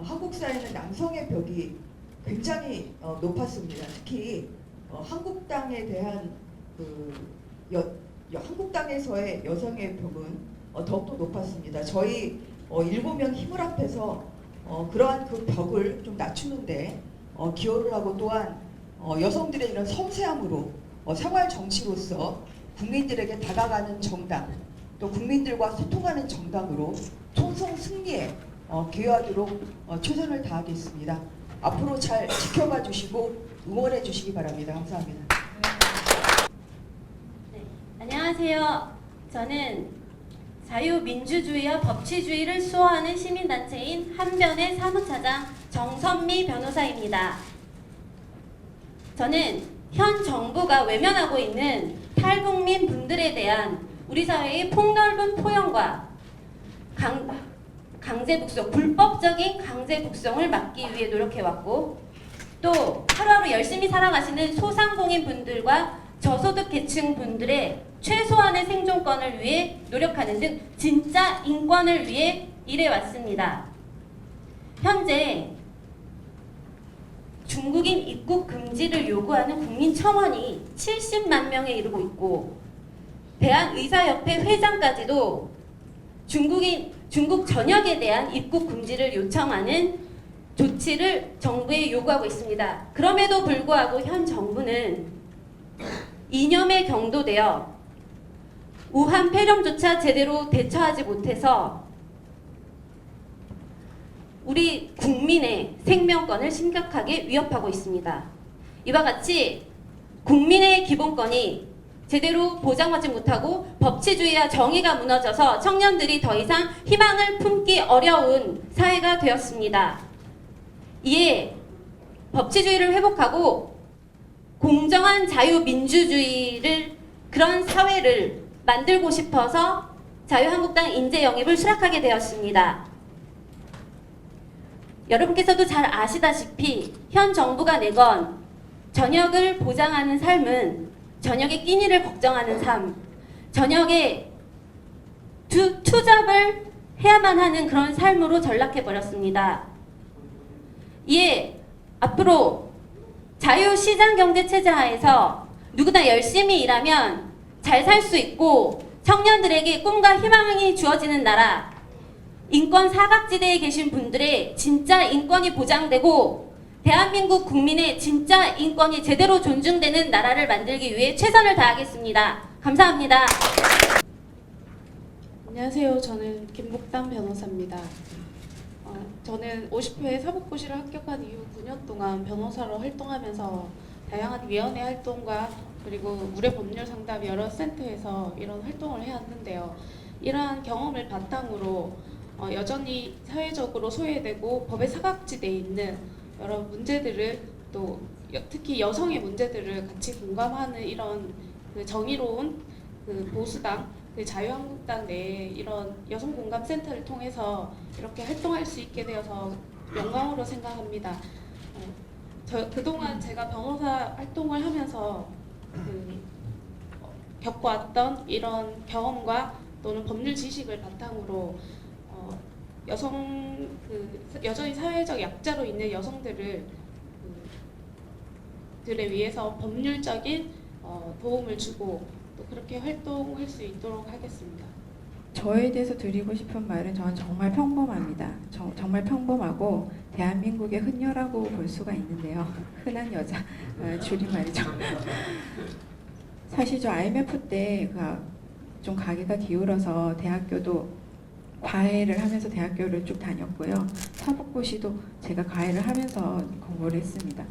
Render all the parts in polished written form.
한국 사회는 남성의 벽이 굉장히 높았습니다. 특히 한국당에 대한 한국당에서의 여성의 벽은 더욱더 높았습니다. 저희 7명 힘을 합해서 그러한 그 벽을 좀 낮추는데 기여를 하고, 또한 여성들의 이런 섬세함으로 생활 정치로서 국민들에게 다가가는 정당, 또 국민들과 소통하는 정당으로 총선 승리에 기여하도록 최선을 다하겠습니다. 앞으로 잘 지켜봐 주시고 응원해 주시기 바랍니다. 감사합니다. 네, 안녕하세요. 저는 자유민주주의와 법치주의를 수호하는 시민단체인 한변의 사무차장 정선미 변호사입니다. 저는 현 정부가 외면하고 있는 탈북민 분들에 대한 우리 사회의 폭넓은 포용과 강제 북송, 불법적인 강제 북송을 막기 위해 노력해왔고, 또 하루하루 열심히 살아가시는 소상공인 분들과 저소득 계층 분들의 최소한의 생존권을 위해 노력하는 등 진짜 인권을 위해 일해왔습니다. 현재 중국인 입국 금지를 요구하는 국민 첨언이 70만 명에 이르고 있고, 대한의사협회 회장까지도 중국 전역에 대한 입국 금지를 요청하는 조치를 정부에 요구하고 있습니다. 그럼에도 불구하고 현 정부는 이념에 경도되어 우한 폐렴조차 제대로 대처하지 못해서 우리 국민의 생명권을 심각하게 위협하고 있습니다. 이와 같이 국민의 기본권이 제대로 보장받지 못하고 법치주의와 정의가 무너져서 청년들이 더 이상 희망을 품기 어려운 사회가 되었습니다. 이에 법치주의를 회복하고 공정한 자유민주주의를, 그런 사회를 만들고 싶어서 자유한국당 인재 영입을 수락하게 되었습니다. 여러분께서도 잘 아시다시피 현 정부가 내건 저녁을 보장하는 삶은 저녁의 끼니를 걱정하는 삶, 저녁에 투잡을 해야만 하는 그런 삶으로 전락해버렸습니다. 이에 앞으로 자유시장경제체제 하에서 누구나 열심히 일하면 잘 살 수 있고 청년들에게 꿈과 희망이 주어지는 나라, 인권 사각지대에 계신 분들의 진짜 인권이 보장되고 대한민국 국민의 진짜 인권이 제대로 존중되는 나라를 만들기 위해 최선을 다하겠습니다. 감사합니다. 안녕하세요. 저는 김복담 변호사입니다. 저는 50회 사법고시를 합격한 이후 9년 동안 변호사로 활동하면서 다양한 위원회 활동과 그리고 무료법률상담 여러 센터에서 이런 활동을 해왔는데요. 이러한 경험을 바탕으로 여전히 사회적으로 소외되고 법의 사각지대에 있는 여러 문제들을, 또 특히 여성의 문제들을 같이 공감하는 이런 그 정의로운 그 보수당, 그 자유한국당 내에 이런 여성 공감 센터를 통해서 이렇게 활동할 수 있게 되어서 영광으로 생각합니다. 그동안 제가 변호사 활동을 하면서 겪어왔던 이런 경험과 또는 법률 지식을 바탕으로 여전히 사회적 약자로 있는 여성들을 들에 위해서 법률적인 도움을 주고 또 그렇게 활동할 수 있도록 하겠습니다. 저에 대해서 드리고 싶은 말은, 저는 정말 평범합니다. 정말 평범하고 대한민국의 흔녀라고 볼 수가 있는데요. 흔한 여자, 줄임말이죠. 사실 저 IMF 때 좀 가게가 기울어서 대학교도 과외를 하면서 대학교를 쭉 다녔고요. 사법고시도 제가 과외를 하면서 공부를 했습니다.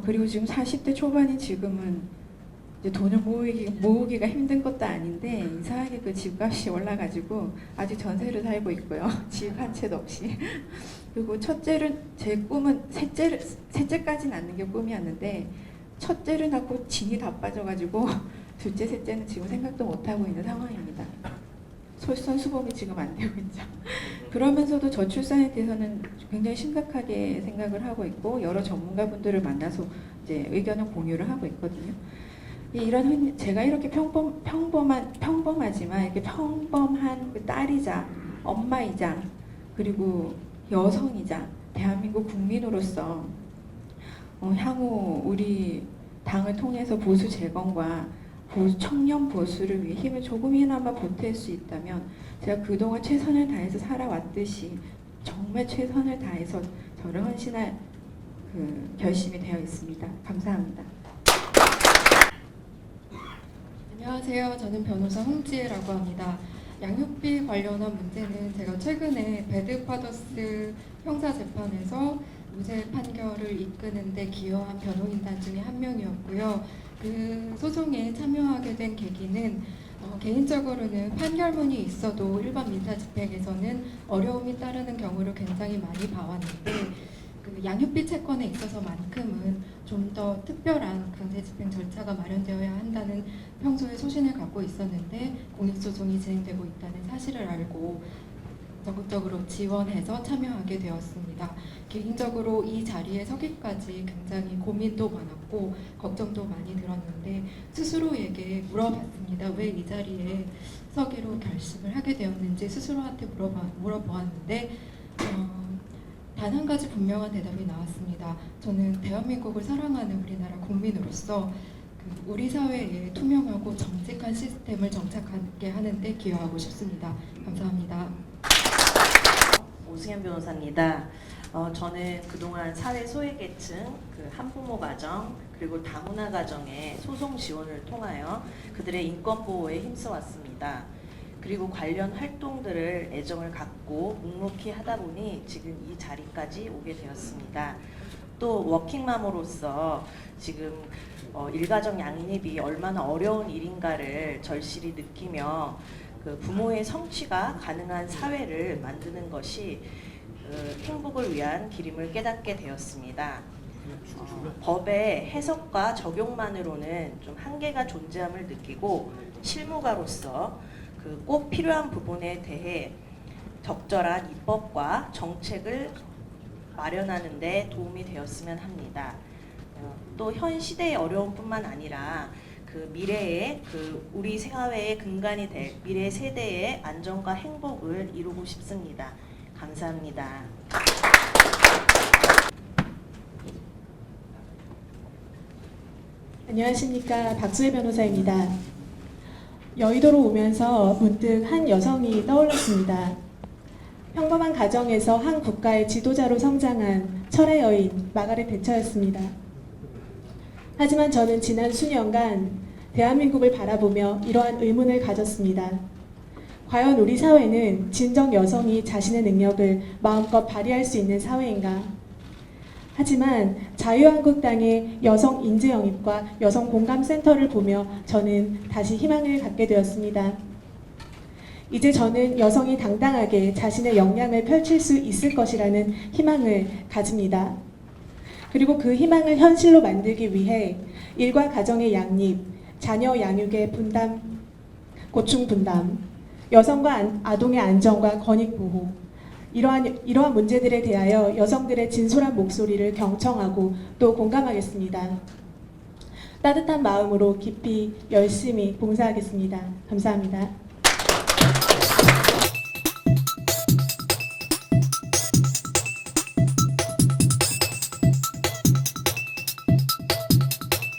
그리고 지금 40대 초반인 지금은 이제 돈을 모으기가 힘든 것도 아닌데, 이상하게 그 집값이 올라가지고 아직 전세를 살고 있고요. 집 한 채도 없이. 그리고 첫째는, 제 꿈은 셋째까지 낳는 게 꿈이었는데 첫째를 낳고 진이 다 빠져가지고 둘째, 셋째는 지금 생각도 못하고 있는 상황입니다. 솔선수범이 지금 안 되고 있죠. 그러면서도 저출산에 대해서는 굉장히 심각하게 생각을 하고 있고, 여러 전문가분들을 만나서 이제 의견을 공유를 하고 있거든요. 제가 이렇게 평범하지만 이렇게 평범한 그 딸이자 엄마이자 그리고 여성이자 대한민국 국민으로서 향후 우리 당을 통해서 보수 재건과 청년 보수를 위해 힘을 조금이나마 보탤 수 있다면 제가 그동안 최선을 다해서 살아왔듯이 정말 최선을 다해서 저를 헌신할 결심이 되어 있습니다. 감사합니다. 안녕하세요. 저는 변호사 홍지혜라고 합니다. 양육비 관련한 문제는 제가 최근에 배드파더스 형사재판에서 무죄 판결을 이끄는 데 기여한 변호인단 중에 한 명이었고요. 그 소송에 참여하게 된 계기는 개인적으로는 판결문이 있어도 일반 민사 집행에서는 어려움이 따르는 경우를 굉장히 많이 봐왔는데 그 양육비 채권에 있어서만큼은 좀 더 특별한 강제 집행 절차가 마련되어야 한다는 평소에 소신을 갖고 있었는데 공익소송이 진행되고 있다는 사실을 알고 적극적으로 지원해서 참여하게 되었습니다. 개인적으로 이 자리에 서기까지 굉장히 고민도 많았고 걱정도 많이 들었는데 스스로에게 물어봤습니다. 왜 이 자리에 서기로 결심을 하게 되었는지 스스로한테 물어보았는데 단 한 가지 분명한 대답이 나왔습니다. 저는 대한민국을 사랑하는 우리나라 국민으로서 우리 사회에 투명하고 정직한 시스템을 정착하게 하는 데 기여하고 싶습니다. 감사합니다. 오승현 변호사입니다. 저는 그동안 사회 소외계층, 한부모 가정, 그리고 다문화 가정의 소송 지원을 통하여 그들의 인권 보호에 힘써왔습니다. 그리고 관련 활동들을 애정을 갖고 묵묵히 하다 보니 지금 이 자리까지 오게 되었습니다. 또 워킹맘으로서 지금 일가정 양립이 얼마나 어려운 일인가를 절실히 느끼며 부모의 성취가 가능한 사회를 만드는 것이 행복을 위한 길임을 깨닫게 되었습니다. 법의 해석과 적용만으로는 좀 한계가 존재함을 느끼고 실무가로서 꼭 필요한 부분에 대해 적절한 입법과 정책을 마련하는 데 도움이 되었으면 합니다. 또 현 시대의 어려움뿐만 아니라 미래의 우리 사회의 근간이 될 미래 세대의 안정과 행복을 이루고 싶습니다. 감사합니다. 안녕하십니까. 박수혜 변호사입니다. 여의도로 오면서 문득 한 여성이 떠올랐습니다. 평범한 가정에서 한 국가의 지도자로 성장한 철의 여인 마가렛 대처였습니다. 하지만 저는 지난 수년간 대한민국을 바라보며 이러한 의문을 가졌습니다. 과연 우리 사회는 진정 여성이 자신의 능력을 마음껏 발휘할 수 있는 사회인가? 하지만 자유한국당의 여성 인재 영입과 여성 공감센터를 보며 저는 다시 희망을 갖게 되었습니다. 이제 저는 여성이 당당하게 자신의 역량을 펼칠 수 있을 것이라는 희망을 가집니다. 그리고 그 희망을 현실로 만들기 위해 일과 가정의 양립, 자녀 양육의 분담, 고충 분담, 여성과 아동의 안전과 권익 보호, 이러한 문제들에 대하여 여성들의 진솔한 목소리를 경청하고 또 공감하겠습니다. 따뜻한 마음으로 깊이 열심히 봉사하겠습니다. 감사합니다.